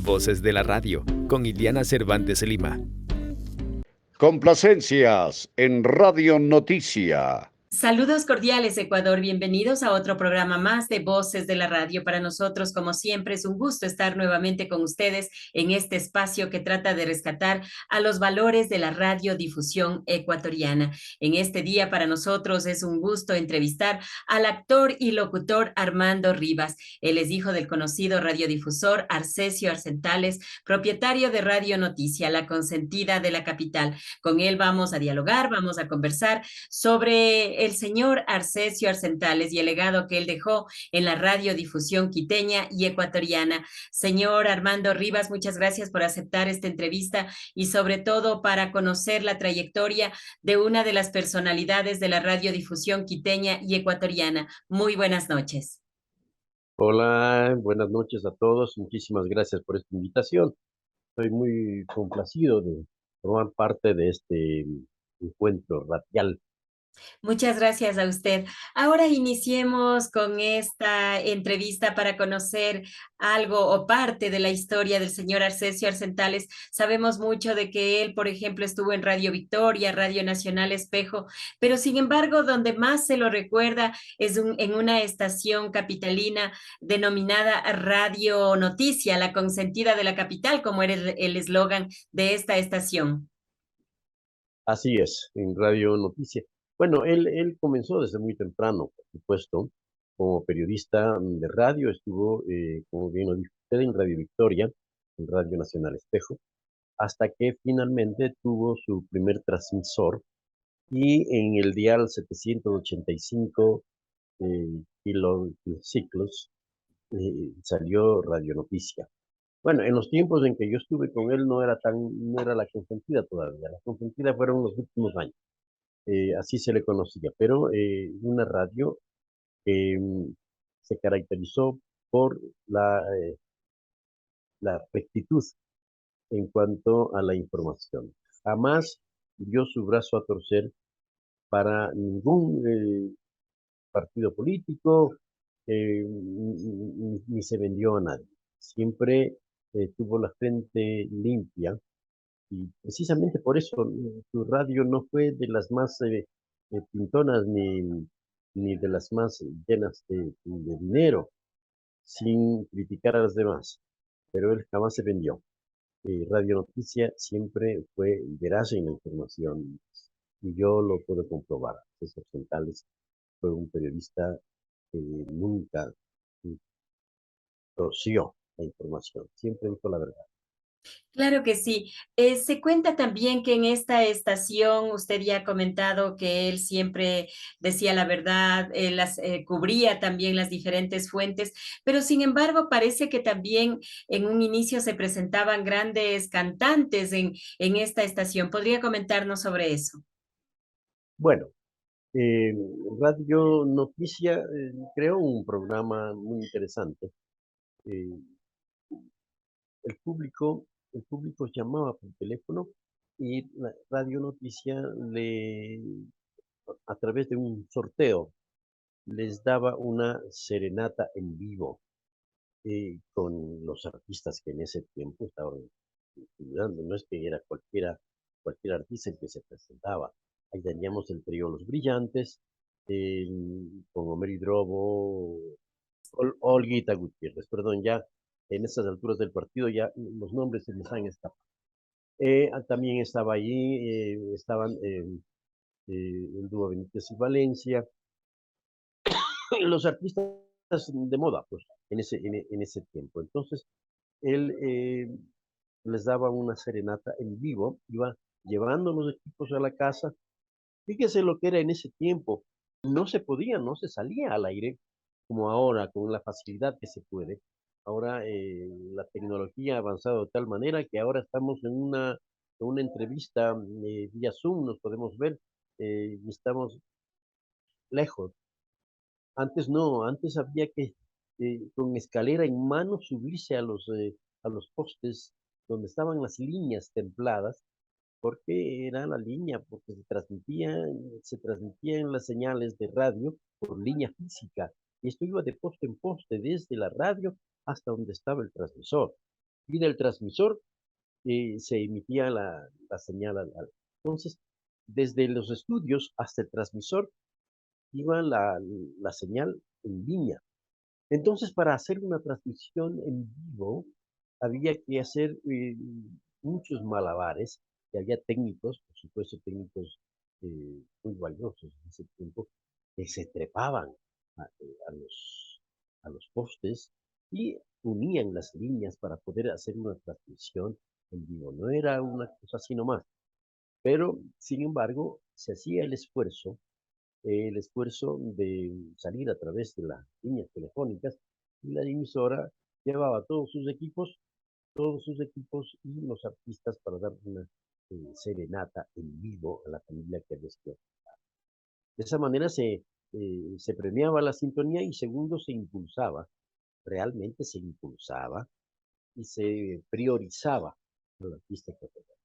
Voces de la Radio, con Iliana Cervantes Lima. Complacencias en Radio Noticia. Saludos cordiales, Ecuador. Bienvenidos a otro programa más de Voces de la Radio. Para nosotros, como siempre, es un gusto estar nuevamente con ustedes en este espacio que trata de rescatar a los valores de la radiodifusión ecuatoriana. En este día, para nosotros es un gusto entrevistar al actor y locutor Armando Rivas. Él es hijo del conocido radiodifusor Arcesio Arcentales, propietario de Radio Noticia, la consentida de la capital. Con él vamos a dialogar, vamos a conversar sobre el señor Arcesio Arcentales y el legado que él dejó en la radiodifusión quiteña y ecuatoriana. Señor Armando Rivas, muchas gracias por aceptar esta entrevista y sobre todo para conocer la trayectoria de una de las personalidades de la radiodifusión quiteña y ecuatoriana. Muy buenas noches. Hola, buenas noches a todos. Muchísimas gracias por esta invitación. Estoy muy complacido de formar parte de este encuentro radial. Muchas gracias a usted. Ahora iniciemos con esta entrevista para conocer algo o parte de la historia del señor Arcesio Arcentales. Sabemos mucho de que él, por ejemplo, estuvo en Radio Victoria, Radio Nacional Espejo, pero sin embargo, donde más se lo recuerda es en una estación capitalina denominada Radio Noticia, la consentida de la capital, como era el eslogan de esta estación. Así es, en Radio Noticia. Bueno, él comenzó desde muy temprano, por supuesto, como periodista de radio. Estuvo, como bien lo dijo usted, en Radio Victoria, en Radio Nacional Espejo, hasta que finalmente tuvo su primer transmisor y en el dial 785 kilociclos salió Radio Noticia. Bueno, en los tiempos en que yo estuve con él no era la consentida todavía. La consentida fueron los últimos años. Así se le conocía, pero una radio que se caracterizó por la rectitud en cuanto a la información. Jamás dio su brazo a torcer para ningún partido político, ni se vendió a nadie. Siempre tuvo la frente limpia y precisamente por eso su radio no fue de las más pintonas ni de las más llenas de dinero, sin criticar a las demás, pero él jamás se vendió. Radio Noticia siempre fue veraz en la información y yo lo puedo comprobar. César Centales fue un periodista que nunca torció la información, siempre dijo la verdad. Claro que sí. Se cuenta también que en esta estación, usted ya ha comentado que él siempre decía la verdad, cubría también las diferentes fuentes, pero sin embargo parece que también en un inicio se presentaban grandes cantantes en esta estación. ¿Podría comentarnos sobre eso? Bueno, eh, Radio Noticia creó un programa muy interesante. Eh, el público llamaba por teléfono y la Radio Noticia a través de un sorteo les daba una serenata en vivo con los artistas que en ese tiempo estaban figurando. No es que era cualquier artista el que se presentaba. Ahí teníamos el trío Los Brillantes, eh, con Homero Hidrobo, Olguita Gutiérrez, perdón, ya en estas alturas del partido ya los nombres se les han escapado. También estaba allí, estaban el dúo Benítez y Valencia, los artistas de moda, pues, en ese tiempo. Entonces, él les daba una serenata en vivo, iba llevando los equipos a la casa. Fíjese lo que era en ese tiempo. No se salía al aire como ahora, con la facilidad que se puede. Ahora la tecnología ha avanzado de tal manera que ahora estamos en una entrevista vía Zoom, nos podemos ver y estamos lejos. Antes no, antes había que con escalera en mano subirse a los postes donde estaban las líneas templadas, porque era la línea, porque se transmitían las señales de radio por línea física. Y esto iba de poste en poste, desde la radio hasta donde estaba el transmisor. y del transmisor se emitía la señal. Entonces, desde los estudios hasta el transmisor iba la señal en línea. Entonces, para hacer una transmisión en vivo, había que hacer muchos malabares, y había técnicos, por supuesto, técnicos muy valiosos en ese tiempo, que se trepaban a, a los postes y unían las líneas para poder hacer una transmisión en vivo. No era una cosa así nomás, pero sin embargo, se hacía el esfuerzo de salir a través de las líneas telefónicas y la emisora llevaba todos sus equipos y los artistas para dar una serenata en vivo a la familia que había sido. De esa manera se premiaba la sintonía y segundo se impulsaba, realmente se impulsaba y se priorizaba al artista que tocaba.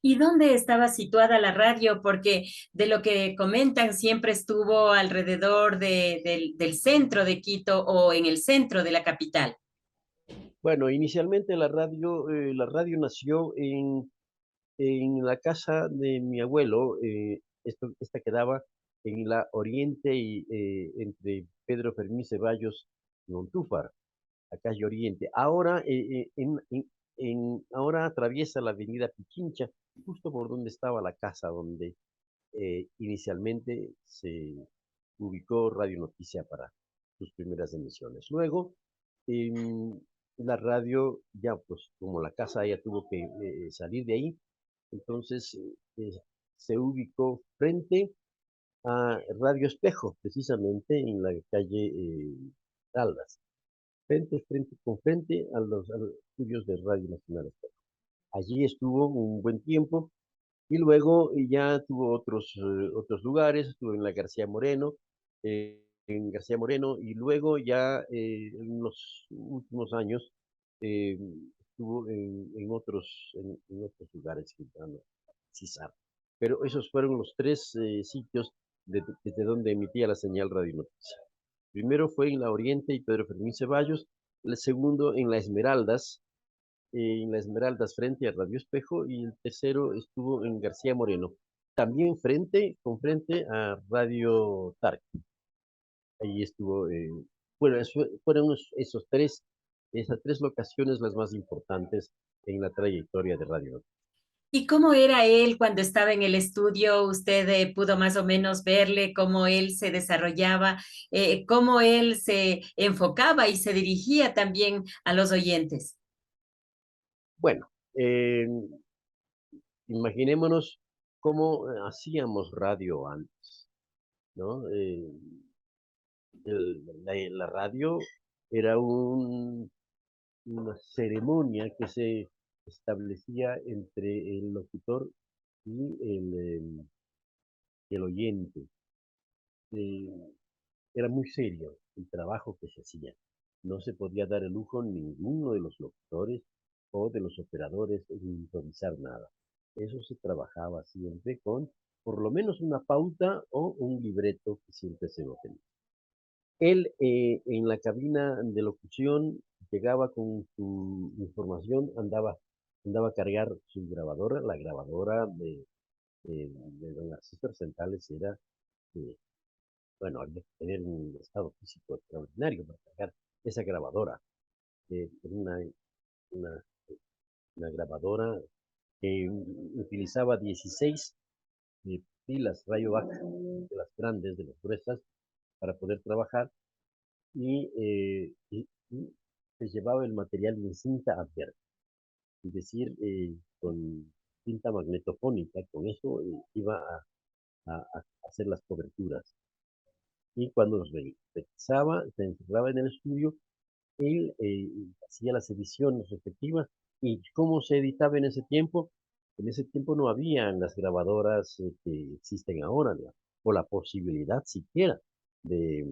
¿Y dónde estaba situada la radio? Porque de lo que comentan siempre estuvo alrededor del centro de Quito o en el centro de la capital. Bueno, inicialmente la radio nació en la casa de mi abuelo. Esta quedaba en la Oriente y entre Pedro Fermín Ceballos y Montúfar, la calle Oriente. Ahora atraviesa la avenida Pichincha, justo por donde estaba la casa donde inicialmente se ubicó Radio Noticia para sus primeras emisiones. Luego, la radio, ya pues como la casa ya tuvo que salir de ahí, entonces se ubicó frente a Radio Espejo, precisamente en la calle Caldas, con frente a los estudios de Radio Nacional Espejo. Allí estuvo un buen tiempo y luego ya tuvo otros lugares, estuvo en la en García Moreno, y luego ya en los últimos años eh, estuvo en otros lugares que van a precisar. Pero esos fueron los tres sitios desde donde emitía la señal Radio Noticia. Primero fue en la Oriente y Pedro Fermín Ceballos, el segundo en la Esmeraldas frente a Radio Espejo, y el tercero estuvo en García Moreno, también con frente a Radio Tarque. Ahí estuvo, bueno, fueron esas tres locaciones las más importantes en la trayectoria de Radio. ¿Y cómo era él cuando estaba en el estudio? ¿Usted pudo más o menos verle cómo él se desarrollaba, cómo él se enfocaba y se dirigía también a los oyentes? Bueno, imaginémonos cómo hacíamos radio antes, ¿no? La radio era una ceremonia que se establecía entre el locutor y el oyente. Eh, Era muy serio el trabajo que se hacía. No se podía dar el lujo ninguno de los locutores o de los operadores de improvisar nada. Eso se trabajaba siempre con por lo menos una pauta o un libreto que siempre se lo tenía. Él en la cabina de locución llegaba con su información, andaba a cargar su grabadora. La grabadora de don Narciso Arcentales era, eh, bueno, había que tener un estado físico extraordinario para cargar esa grabadora. Era una, una grabadora que utilizaba 16 pilas rayo baja, de las grandes, de las gruesas, para poder trabajar, y se llevaba el material en cinta abierta, es decir, con cinta magnetofónica. Con eso iba a hacer las coberturas. Y cuando los regresaba, se encerraba en el estudio, él hacía las ediciones respectivas. ¿Y cómo se editaba en ese tiempo? En ese tiempo no había las grabadoras que existen ahora, ¿no? O la posibilidad siquiera de,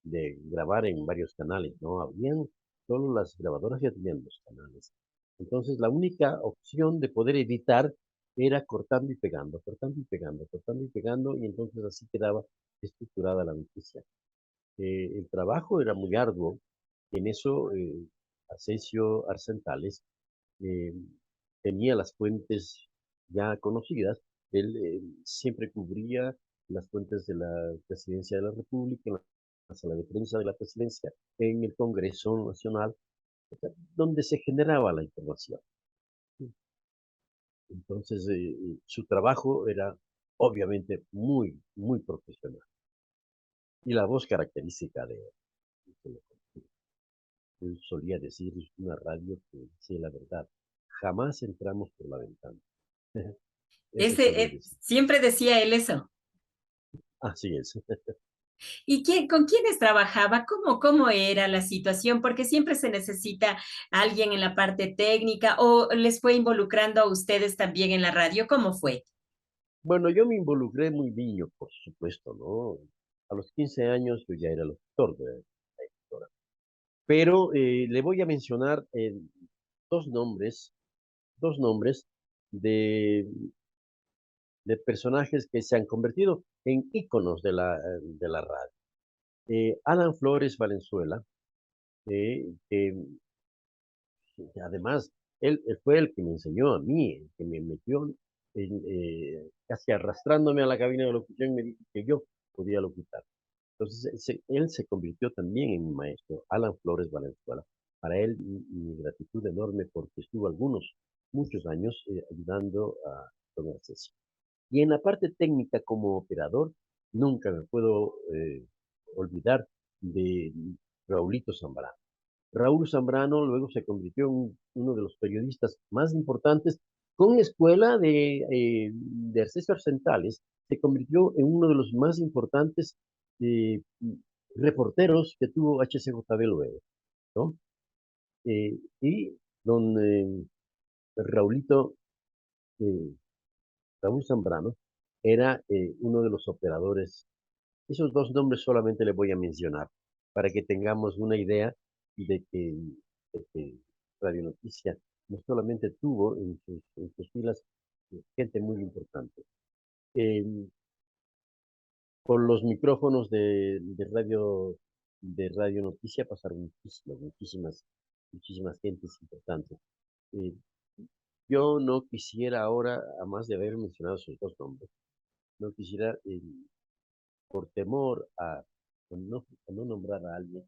de grabar en varios canales, ¿no? Habían solo las grabadoras que tenían los canales. Entonces, la única opción de poder editar era cortando y pegando, cortando y pegando, cortando y pegando, y entonces así quedaba estructurada la noticia. El trabajo era muy arduo. En eso Arcesio Arcentales eh, tenía las fuentes ya conocidas. Él siempre cubría las fuentes de la Presidencia de la República, en la sala de prensa de la Presidencia, en el Congreso Nacional, donde se generaba la información. Entonces, su trabajo era obviamente muy, muy profesional. Y la voz característica de él. Él solía decir, es una radio que dice la verdad. Jamás entramos por la ventana. Eso Ese, solía decir. siempre decía él eso. Así es. ¿Y con quiénes trabajaba? ¿Cómo era la situación? Porque siempre se necesita alguien en la parte técnica o les fue involucrando a ustedes también en la radio. ¿Cómo fue? Bueno, yo me involucré muy niño, por supuesto, ¿no? A los 15 años yo ya era locutor de la emisora. Pero le voy a mencionar dos nombres de, de personajes que se han convertido en íconos de la radio. Alan Flores Valenzuela, que además él fue el que me enseñó a mí, el que me metió casi arrastrándome a la cabina de locución y me dijo que yo podía locutar. Entonces él se convirtió también en mi maestro, Alan Flores Valenzuela. Para él mi gratitud enorme porque estuvo muchos años ayudando a don Arcesio. Y en la parte técnica como operador, nunca me puedo olvidar de Raulito Zambrano. Raúl Zambrano luego se convirtió en uno de los periodistas más importantes con escuela de Arcesio Arcentales, se convirtió en uno de los más importantes eh, reporteros que tuvo HCJB luego, ¿no? Y don Raulito, eh, Raúl Zambrano, era uno de los operadores. Esos dos nombres solamente les voy a mencionar para que tengamos una idea de que Radio Noticia no solamente tuvo en sus filas gente muy importante. Eh, por los micrófonos de Radio Noticia pasaron muchísimas gentes importantes. Eh, yo no quisiera ahora, a más de haber mencionado sus dos nombres, no quisiera por temor a no nombrar a alguien,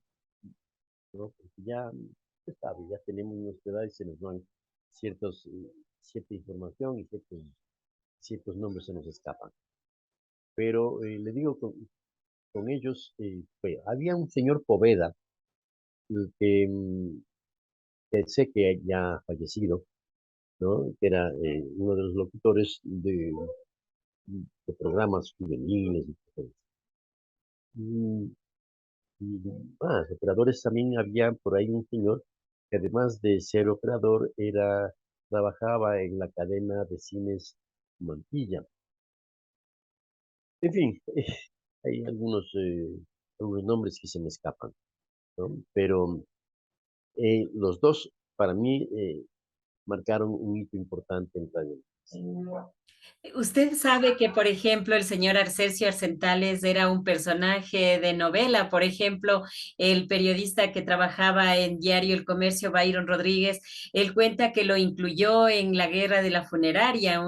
¿no? Porque ya, usted sabe, ya tenemos nuestra edad y se nos van cierta información y ciertos nombres se nos escapan. Pero le digo, con ellos, había un señor Poveda, que, que sé que ya ha fallecido, ¿no? Que era uno de los locutores de programas juveniles. Y, y más operadores también había por ahí un señor que además de ser operador trabajaba en la cadena de cines Mantilla. En fin, hay algunos nombres que se me escapan, ¿no? Pero los dos para mí marcaron un hito importante en Radio Noticia. Usted sabe que, por ejemplo, el señor Arcesio Arcentales era un personaje de novela. Por ejemplo, el periodista que trabajaba en Diario El Comercio, Byron Rodríguez, él cuenta que lo incluyó en La Guerra de la Funeraria,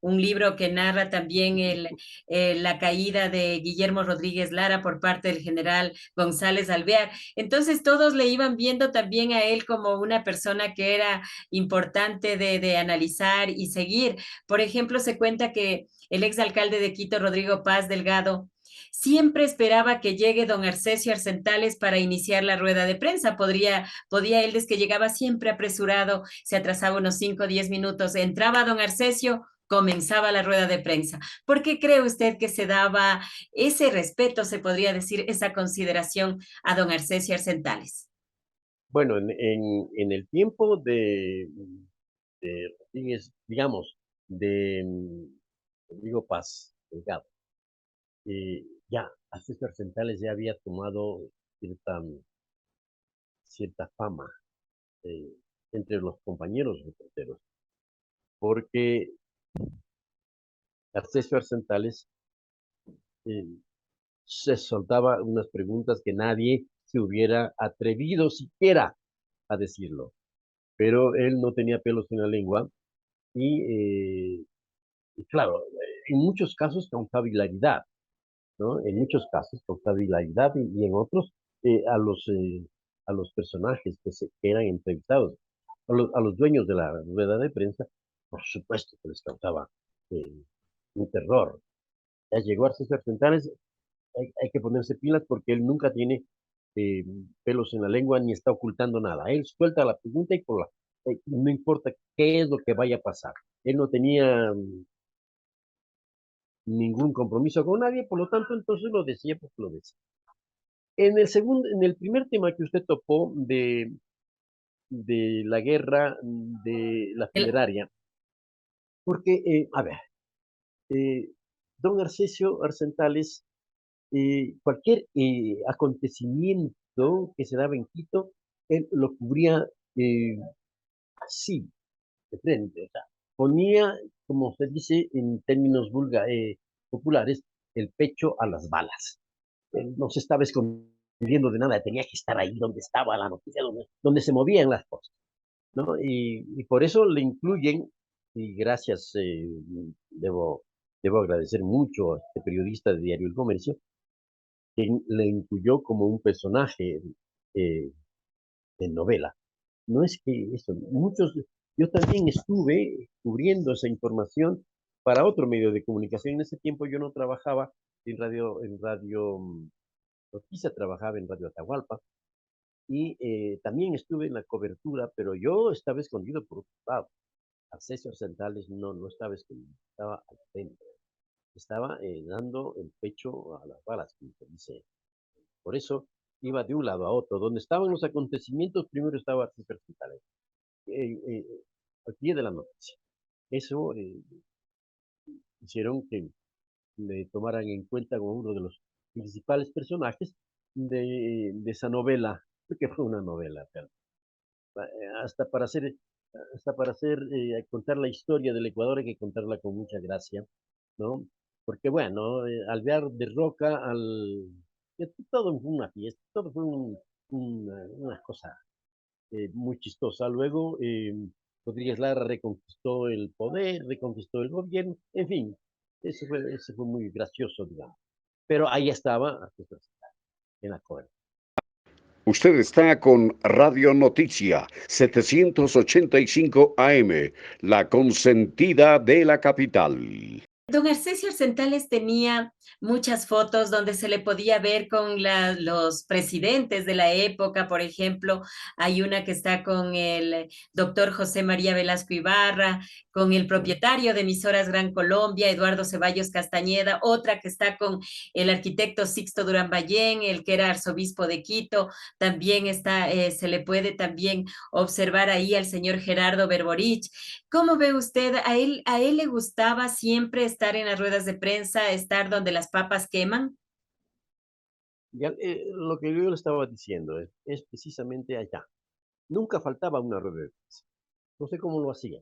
un libro que narra también la caída de Guillermo Rodríguez Lara por parte del general González Alvear. Entonces, todos le iban viendo también a él como una persona que era importante de analizar y seguir. Por ejemplo, se cuenta que el exalcalde de Quito, Rodrigo Paz Delgado, siempre esperaba que llegue don Arcesio Arcentales para iniciar la rueda de prensa. Podía él, desde que llegaba siempre apresurado, se atrasaba unos 5 o 10 minutos, entraba don Arcesio, comenzaba la rueda de prensa. ¿Por qué cree usted que se daba ese respeto, se podría decir, esa consideración a don Arcesio Arcentales? Bueno, en el tiempo de Rodríguez, digamos, de Rodrigo Paz Delgado, ya Arcesio Arcentales ya había tomado cierta, cierta fama eh, entre los compañeros reporteros, porque Arcesio Arcentales eh, se soltaba unas preguntas que nadie se hubiera atrevido siquiera a decirlo. Pero él no tenía pelos en la lengua y, y claro, en muchos casos causaba hilaridad, ¿no? En muchos casos causaba hilaridad y en otros eh, a los, eh, a los personajes que eran entrevistados, a los dueños de la rueda de prensa, por supuesto que les causaba eh, un terror. Ya llegó Arcésar Centales, hay que ponerse pilas porque él nunca tiene eh, pelos en la lengua ni está ocultando nada. Él suelta la pregunta y no importa qué es lo que vaya a pasar. Él no tenía ningún compromiso con nadie, por lo tanto, entonces lo decía porque lo decía. En el primer tema que usted topó de la guerra de la El- funeraria, porque, a ver, eh, don Arcesio Arcentales, cualquier acontecimiento que se daba en Quito, él lo cubría eh, así, de frente, o sea, ponía, como se dice en términos populares, el pecho a las balas. Él no se estaba escondiendo de nada, tenía que estar ahí donde estaba la noticia, donde se movían las cosas, ¿no? Y por eso le incluyen, y gracias, debo agradecer mucho a este periodista de Diario El Comercio, que le incluyó como un personaje eh, de novela. No es que eso, yo también estuve cubriendo esa información para otro medio de comunicación. En ese tiempo yo no trabajaba en radio Noticia, trabajaba en Radio Atahualpa y también estuve en la cobertura, pero yo estaba escondido por otro lado. Acceso Centrales no estaba escondido, estaba al frente, estaba dando el pecho a las balas, como se dice. Por eso iba de un lado a otro. Donde estaban los acontecimientos, primero estaba Acceso Centrales, al pie de la noticia. Eso hicieron que le tomaran en cuenta como uno de los principales personajes de esa novela, que fue una novela, pero, hasta para hacer, contar la historia del Ecuador hay que contarla con mucha gracia, ¿no? Porque bueno, Alvear de Roca, todo fue una fiesta, todo fue una cosa muy chistosa. Luego, Rodríguez Lara reconquistó el poder, reconquistó el gobierno, en fin, eso fue muy gracioso, digamos. Pero ahí estaba en la cobertura. Usted está con Radio Noticia 785 AM, la consentida de la capital. Don Arcesio Arcentales tenía muchas fotos donde se le podía ver con los presidentes de la época, por ejemplo, hay una que está con el doctor José María Velasco Ibarra, con el propietario de Emisoras Gran Colombia, Eduardo Ceballos Castañeda, otra que está con el arquitecto Sixto Durán Ballén, el que era arzobispo de Quito, también está, se le puede también observar ahí al señor Gerardo Berborich. ¿Cómo ve usted? A él le gustaba siempre estar en las ruedas de prensa, estar donde las papas queman? Ya, lo que yo le estaba diciendo es precisamente allá. Nunca faltaba una rueda de prensa. No sé cómo lo hacía,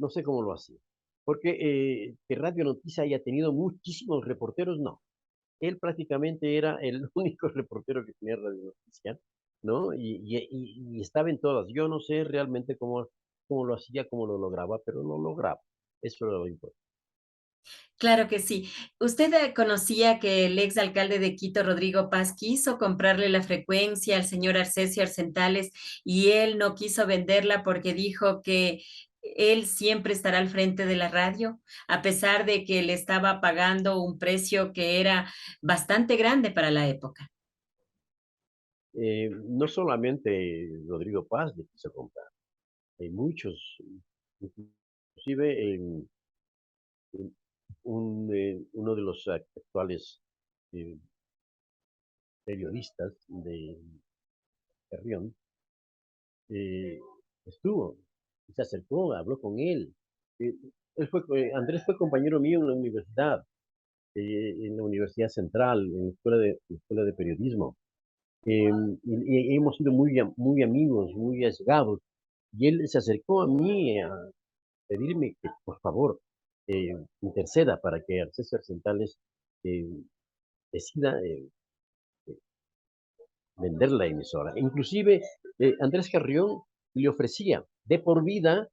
no sé cómo lo hacía. Porque que Radio Noticia haya tenido muchísimos reporteros, no. Él prácticamente era el único reportero que tenía Radio Noticia, ¿no? Y estaba en todas. Yo no sé realmente cómo lo hacía, cómo lo lograba, pero lo lograba. Eso era lo importante. Claro que sí. ¿Usted conocía que el ex alcalde de Quito, Rodrigo Paz, quiso comprarle la frecuencia al señor Arcesio Arcentales y él no quiso venderla porque dijo que él siempre estará al frente de la radio, a pesar de que le estaba pagando un precio que era bastante grande para la época? No solamente Rodrigo Paz le quiso comprar, hay muchos, inclusive uno de los actuales eh, periodistas de Carrión eh, estuvo, se acercó, habló con él. Eh, Andrés fue compañero mío en la universidad, en la Universidad Central, en la escuela de periodismo. Eh, y hemos sido muy amigos, muy allegados. Y él se acercó a mí a pedirme que, por favor, interceda para que César Centales eh, decida vender la emisora. Inclusive Andrés Carrión le ofrecía de por vida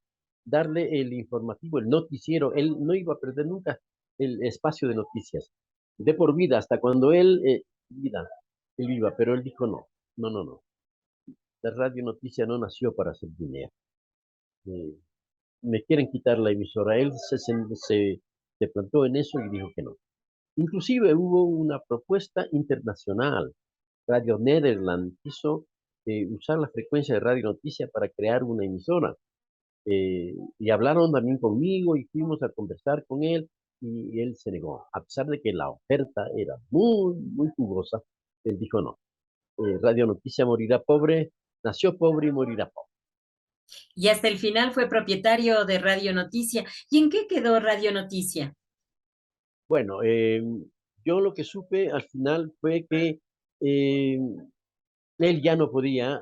darle el informativo, el noticiero. Él no iba a perder nunca el espacio de noticias. De por vida, hasta cuando él iba, pero él dijo no, no, no, no. La radio noticia no nació para hacer dinero. Eh, Me quieren quitar la emisora. Él se plantó en eso y dijo que no. Inclusive hubo una propuesta internacional. Radio Nederland quiso usar la frecuencia de Radio Noticia para crear una emisora. Y hablaron también conmigo y fuimos a conversar con él y él se negó. A pesar de que la oferta era muy, muy jugosa, él dijo no. Radio Noticia morirá pobre, nació pobre y morirá pobre. Y hasta el final fue propietario de Radio Noticia. ¿Y en qué quedó Radio Noticia? Bueno, yo lo que supe al final fue que eh, él ya no podía,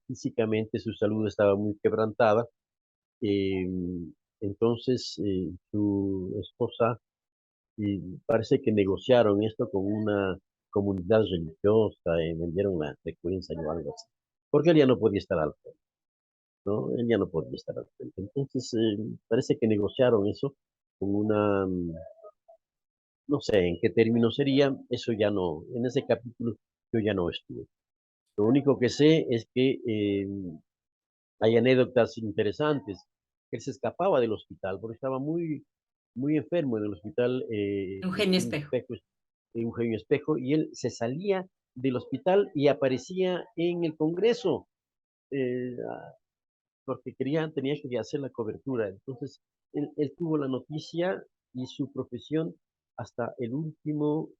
físicamente su salud estaba muy quebrantada, eh, entonces su esposa parece que negociaron esto con una comunidad religiosa, vendieron la frecuencia o algo así, porque él ya no podía estar al frente, ¿no? Él ya no podía estar al frente. Entonces parece que negociaron eso con una no sé en qué término sería, eso ya no, en ese capítulo yo ya no estuve. Lo único que sé es que hay anécdotas interesantes. Él se escapaba del hospital porque estaba muy, muy enfermo en el hospital Eugenio Espejo. Eugenio Espejo, y él se salía del hospital y aparecía en el Congreso eh, porque tenía que hacer la cobertura. Entonces, él tuvo la noticia y su profesión hasta el último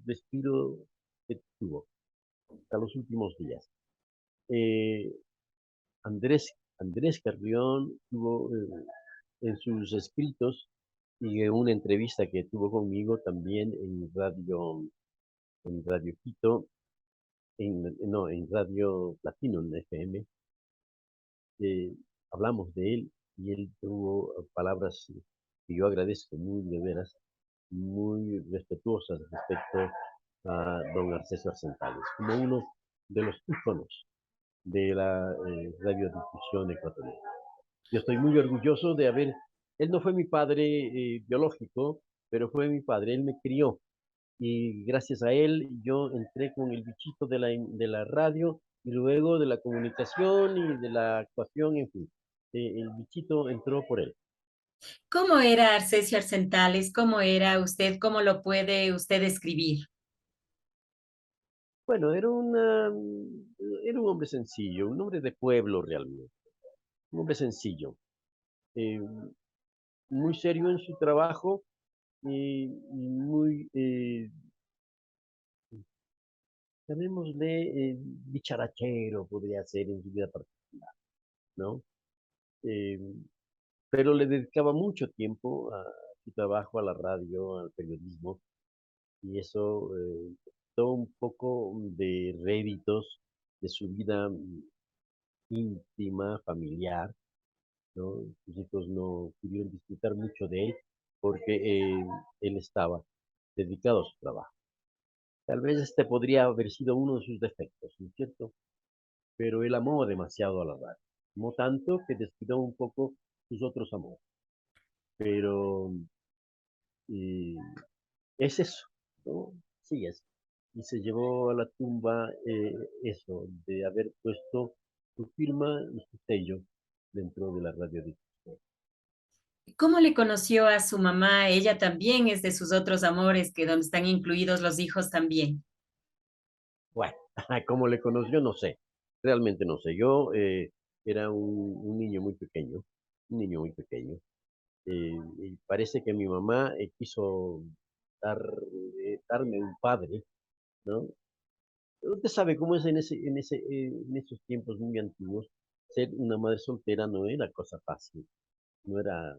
respiro que tuvo, hasta los últimos días. Eh, Andrés Carrión tuvo en sus escritos y en una entrevista que tuvo conmigo también en Radio Quito, no, en Radio Platino, en FM, eh, hablamos de él y él tuvo palabras que yo agradezco muy de veras, muy respetuosas respecto a don Arcesio Arcentales, como uno de los íconos de la radiodifusión ecuatoriana. Yo estoy muy orgulloso de él no fue mi padre biológico, pero fue mi padre, él me crió y gracias a él yo entré con el bichito de la radio y luego de la comunicación y de la actuación, en fin. El bichito entró por él. ¿Cómo era Arcesio Arcentales? ¿Cómo era usted? ¿Cómo lo puede usted describir? Bueno, era un hombre sencillo, un hombre de pueblo realmente, un hombre sencillo, eh, muy serio en su trabajo y muy, llamémosle, dicharachero podría ser en su vida particular, ¿no? Eh, pero le dedicaba mucho tiempo a su trabajo, a la radio, al periodismo, y eso todo un poco de réditos de su vida íntima, familiar, ¿no? Sus hijos no pudieron disfrutar mucho de él porque él estaba dedicado a su trabajo. Tal vez este podría haber sido uno de sus defectos, ¿no es cierto? Pero él amó demasiado a la radio. Amó tanto que descuidó un poco sus otros amores. Pero eh, es eso, ¿no? Sí es. Y se llevó a la tumba eso, de haber puesto su firma y su sello dentro de la radiodifusión. ¿Cómo le conoció a su mamá? Ella también es de sus otros amores, que donde están incluidos los hijos también. Bueno, cómo le conoció, no sé. Realmente no sé. Yo era un niño muy pequeño, un niño muy pequeño. Y parece que mi mamá quiso dar, darme un padre, ¿no? Usted sabe cómo es en esos tiempos muy antiguos, ser una madre soltera no era cosa fácil, no era,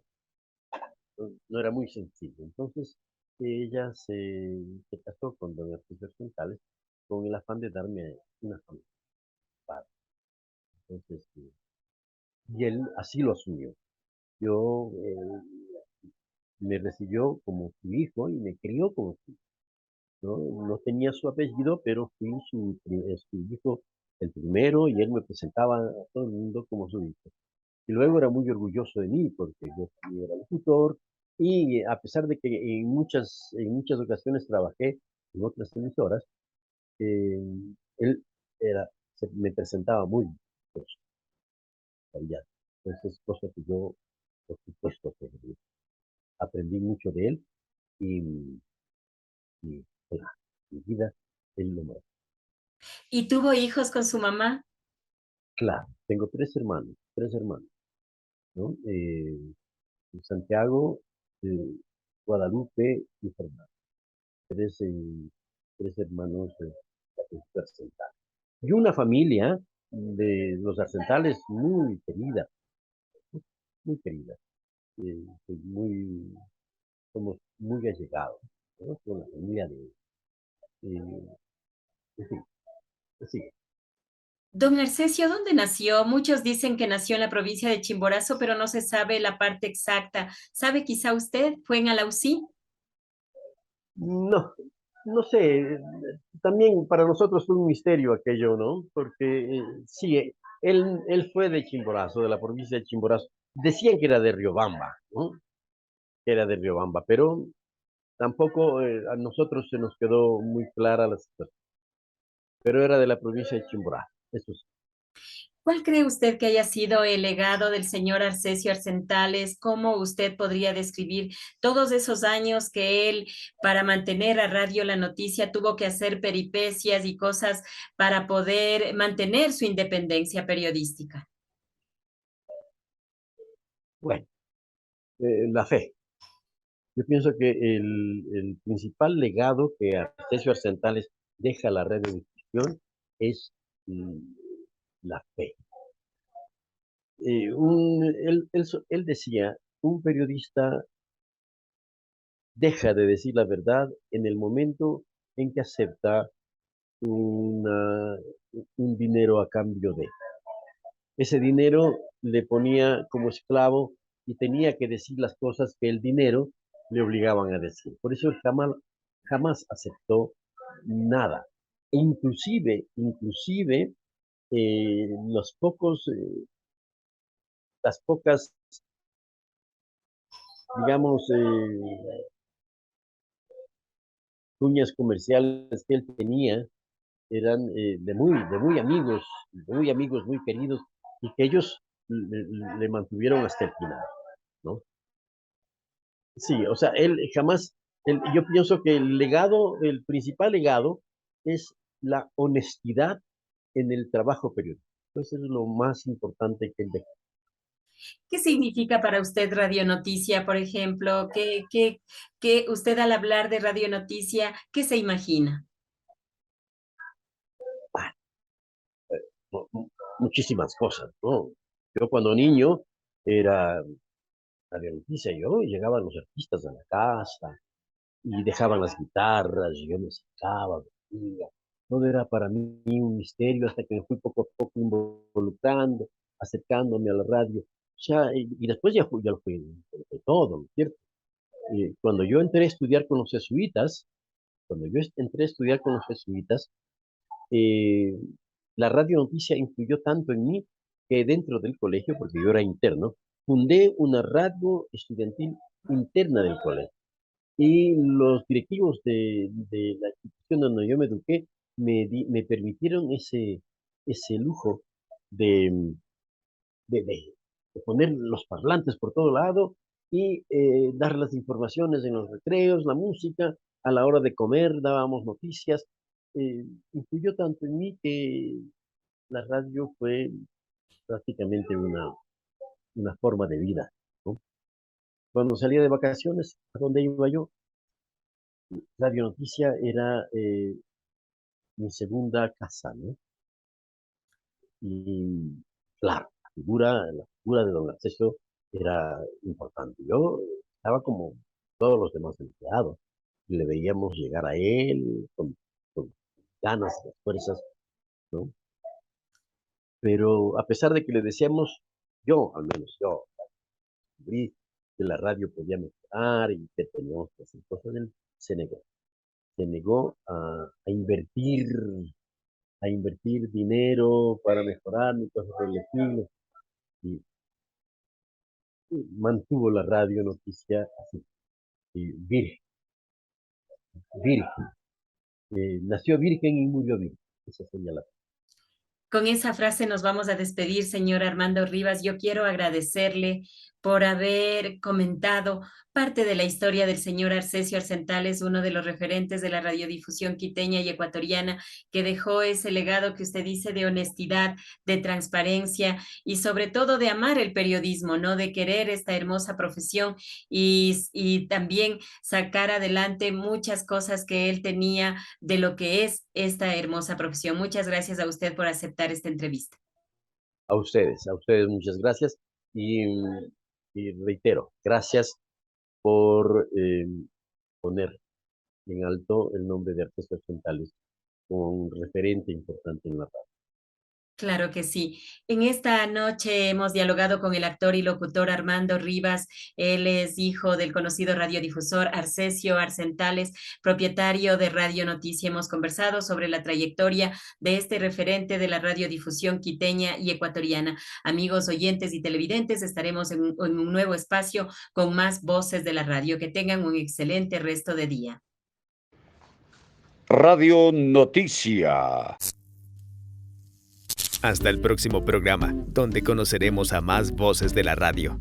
no era muy sencillo. Entonces, ella se casó con don Arturo Centales con el afán de darme una familia. Padre. Entonces, y él así lo asumió. Yo me recibió como su hijo y me crió como su hijo. ¿no? No tenía su apellido, pero fui su hijo el primero y él me presentaba a todo el mundo como su hijo. Y luego era muy orgulloso de mí porque yo también era locutor y a pesar de que en muchas ocasiones trabajé en otras emisoras, eh, él me presentaba muy pues, callado. Entonces, es cosa que yo, por supuesto, que aprendí mucho de él y, y pues, mi vida, él lo marcó. ¿Y tuvo hijos con su mamá? Claro, tengo tres hermanos, ¿no? Santiago, Guadalupe y Fernando. Tres, tres hermanos de Arcental. Y una familia de los Arcentales muy querida, muy querida. Pues somos muy allegados, ¿no? Con la familia en fin, así. Don Arcesio, ¿dónde nació? Muchos dicen que nació en la provincia de Chimborazo, pero no se sabe la parte exacta. ¿Sabe quizá usted? ¿Fue en Alausí? No, no sé, también para nosotros fue un misterio aquello, ¿no? Porque sí, él fue de Chimborazo, de la provincia de Chimborazo. Decían que era de Riobamba, ¿no? Que era de Riobamba, pero tampoco a nosotros se nos quedó muy clara la situación. Pero era de la provincia de Chimborazo, eso sí. ¿Cuál cree usted que haya sido el legado del señor Arcesio Arcentales? ¿Cómo usted podría describir todos esos años que él, para mantener a Radio La Noticia, tuvo que hacer peripecias y cosas para poder mantener su independencia periodística? Bueno, la fe. Yo pienso que el principal legado que Artesio Arcentales deja a la radiodifusión es mm, la fe. Él decía, un periodista deja de decir la verdad en el momento en que acepta una- un dinero a cambio de. Ese dinero le ponía como esclavo y tenía que decir las cosas que el dinero le obligaban a decir. Por eso él jamás aceptó nada. E inclusive, los pocos, las pocas, digamos, cuñas comerciales que él tenía eran de muy amigos, muy queridos, y que ellos le mantuvieron hasta el final, ¿no? Sí, o sea, él jamás, yo pienso que el principal legado es la honestidad en el trabajo periodístico. Eso es lo más importante que él dejó. ¿Qué significa para usted Radio Noticia, por ejemplo? ¿Qué usted al hablar de Radio Noticia, qué se imagina? Ah, muchísimas cosas, ¿no? Yo cuando niño era Radio Noticia, yo llegaban los artistas a la casa y dejaban las guitarras, y yo me sacaba, veía. Todo era para mí un misterio hasta que me fui poco a poco involucrando, acercándome a la radio. O sea, y después ya fue de todo, ¿no es cierto? Cuando yo entré a estudiar con los jesuitas, cuando yo entré a estudiar con los jesuitas, eh, la radio noticia influyó tanto en mí que dentro del colegio, porque yo era interno, fundé una radio estudiantil interna del colegio. Y los directivos de la institución donde yo me eduqué me permitieron ese lujo de, de poner los parlantes por todo lado y dar las informaciones en los recreos, la música, a la hora de comer dábamos noticias. Influyó tanto en mí que la radio fue prácticamente una forma de vida, ¿no? Cuando salía de vacaciones, ¿a dónde iba yo? Radio Noticia era mi segunda casa, ¿no? Y claro, la figura de don Acceso era importante. Yo estaba como todos los demás empleados. Le veíamos llegar a él con ganas, y fuerzas, ¿no? Pero a pesar de que le decíamos, al menos yo, vi que la radio podía mejorar y que teníamos que hacer cosas, él se negó, se negó a invertir dinero para mejorar y cosas por el estilo, y mantuvo la radio noticia así, virgen, virgen. Nació virgen y murió virgen. Esa sería la. Con esa frase nos vamos a despedir, señor Armando Rivas. Yo quiero agradecerle por haber comentado parte de la historia del señor Arcesio Arcentales, uno de los referentes de la radiodifusión quiteña y ecuatoriana, que dejó ese legado que usted dice de honestidad, de transparencia y sobre todo de amar el periodismo, ¿no? De querer esta hermosa profesión y también sacar adelante muchas cosas que él tenía de lo que es esta hermosa profesión. Muchas gracias a usted por aceptar esta entrevista. A ustedes muchas gracias y reitero, gracias por poner en alto el nombre de Arcesio Arcentales como un referente importante en la radio. Claro que sí. En esta noche hemos dialogado con el actor y locutor Armando Rivas. Él es hijo del conocido radiodifusor Arcesio Arcentales, propietario de Radio Noticia. Hemos conversado sobre la trayectoria de este referente de la radiodifusión quiteña y ecuatoriana. Amigos oyentes y televidentes, estaremos en un nuevo espacio con más voces de la radio. Que tengan un excelente resto de día. Radio Noticia. Hasta el próximo programa, donde conoceremos a más voces de la radio.